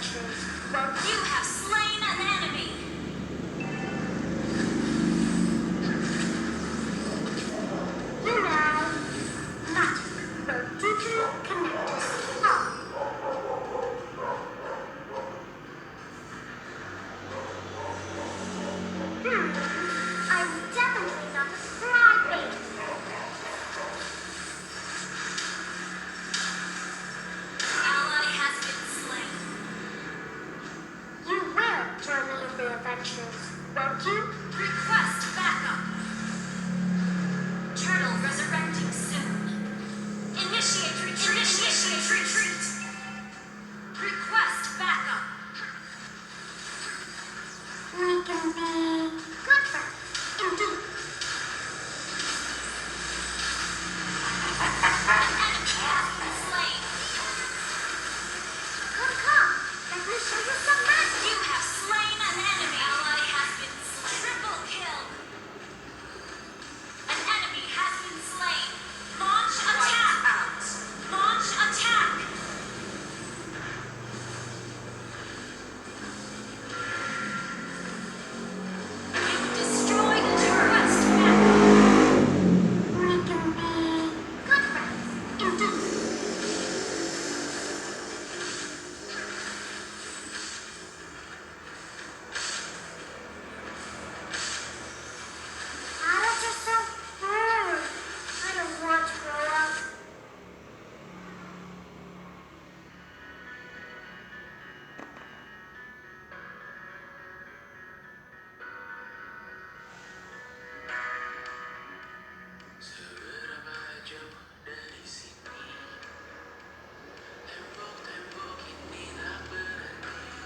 adventures. Well, you have slain an enemy. You know, magic will deeply connect us all. I'm definitely not a crybaby. Ally has been slain. You will join me in the adventures, won't you? Request backup. Turtle resurrecting soon. Initiate retreat. Initiate retreat. Request backup. We can be good friends, indeed. An enemy has been slain. Come. Let me show you some magic. You have slain an enemy. Ally has been slain. Triple kill. An enemy has been slain. Launch attack. Launch attack. You destroyed a turret. We can be good friends, indeed. Adult yourself? I don't want to grow up. Seberapa jauh dari sini, tembok-tembok ini tak berhenti.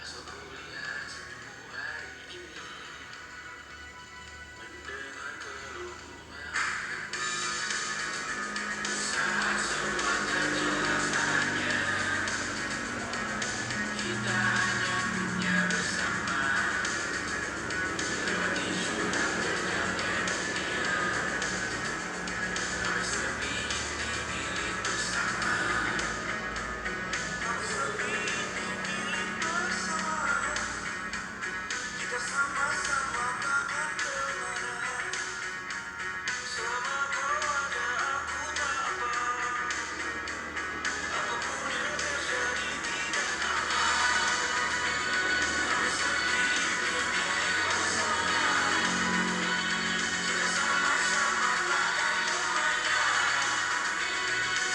Asal ku lihat senyummu hari ini, mendengar keluhan saat semua tak jelas hanya kita hanya punya bersama. Lewati jurang terjangnya dunia, kami sepi ini milik bersama. Kami sepi ini milik bersama. Kita sama-sama takkan kemana. Selama kau ada, aku tak apa. Apapun yang terjadi tidak apa. Kami sepi ini milik bersama. Kita sama-sama takkan kemana.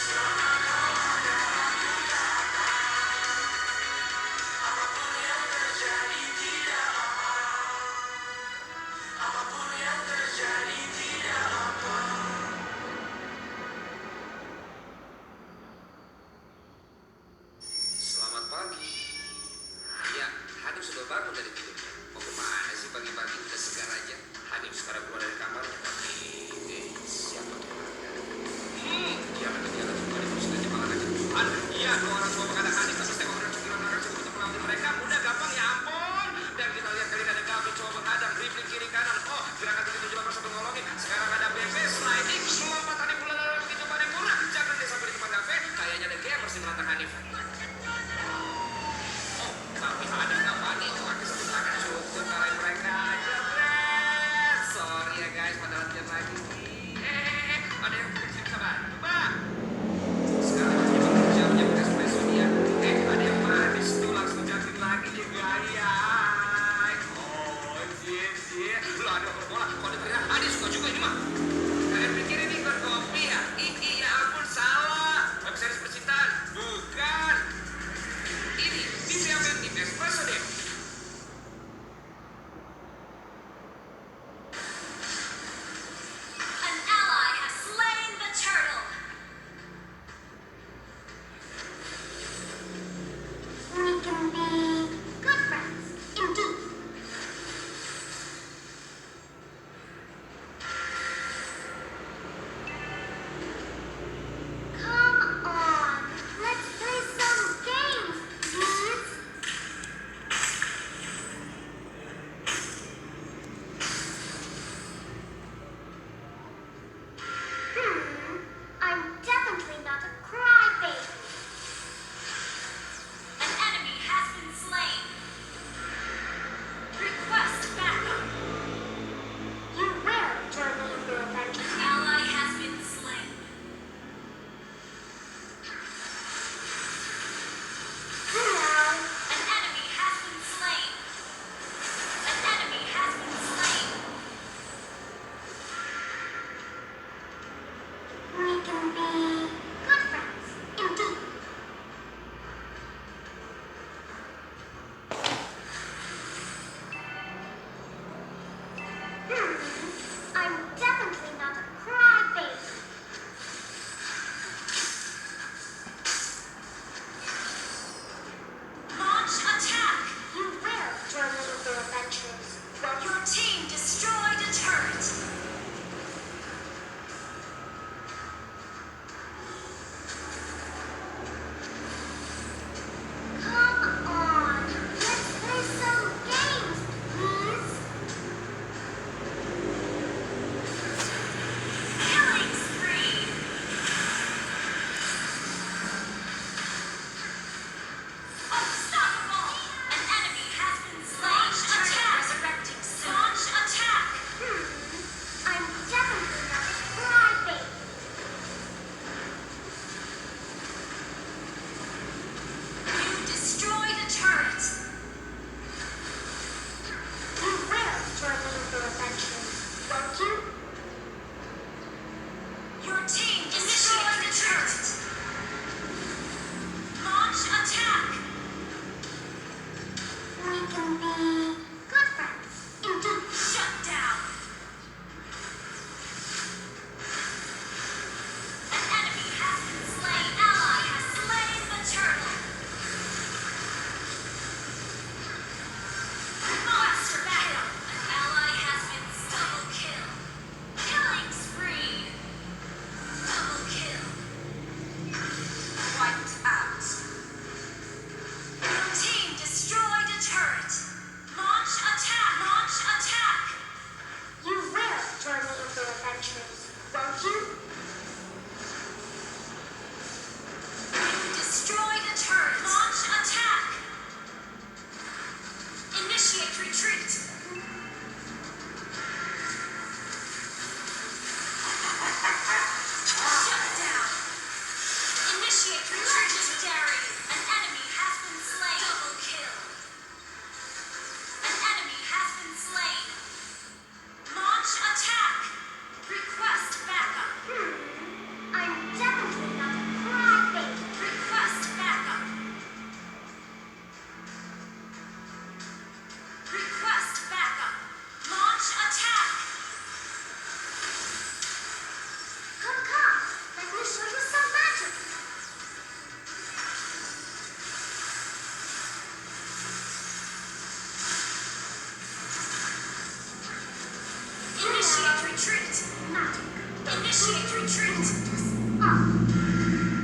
Selama kau ada, aku tak apa. Apapun yang terjadi tidak apa. Apapun yang terjadi tidak apa. Selamat pagi. Ya, Hanif sudah bangun dari tidurnya. Mau kemana sih pagi-pagi? Udah segar aja. Hanif sekarang keluar dari kamarnya, tapi siapa tuh? Dia lagi suka diputus aja malah ngajak musuhan. Iya, dua orang tua menghadap Hanif pas tembak orang cukir orang cukir untuk mengambil mereka. Mudah gampang ya ampun. Dan kita lihat kali ini ada Gavin coba menghadang, dribbling kiri kanan. Oh, gerakan begitu juga langsung mengolongin. Sekarang ada BP sliding, melompat Hanif bulan lalu begitu paripurna. Jangan dia sampai di depan Gavin. Kayaknya ada game masih menantang Hanif. Oh, tapi ada Cavani itu pakai satu tangan cukup kalahin mereka aja, Brad. Sorry ya guys, pada latihan lagi nih. Ada yang bisa bantu, Pak? Sekarang lagi jamnya espresso dia. Ada yang manis tuh langsung jatuhin lagi nih gaya. Oh, cie. Lu ada yang bola, kalau diterima, suka juga ini mah. Kalian pikir ini bukan kopi ya? Iya ampun, salah. Webseries percintaan, bukan. Ini Nivea Men Deep Espresso deh. An ally has slain the turtle. We can be good friends, indeed. Initiate retreat. Magic. Initiate retreat. Off.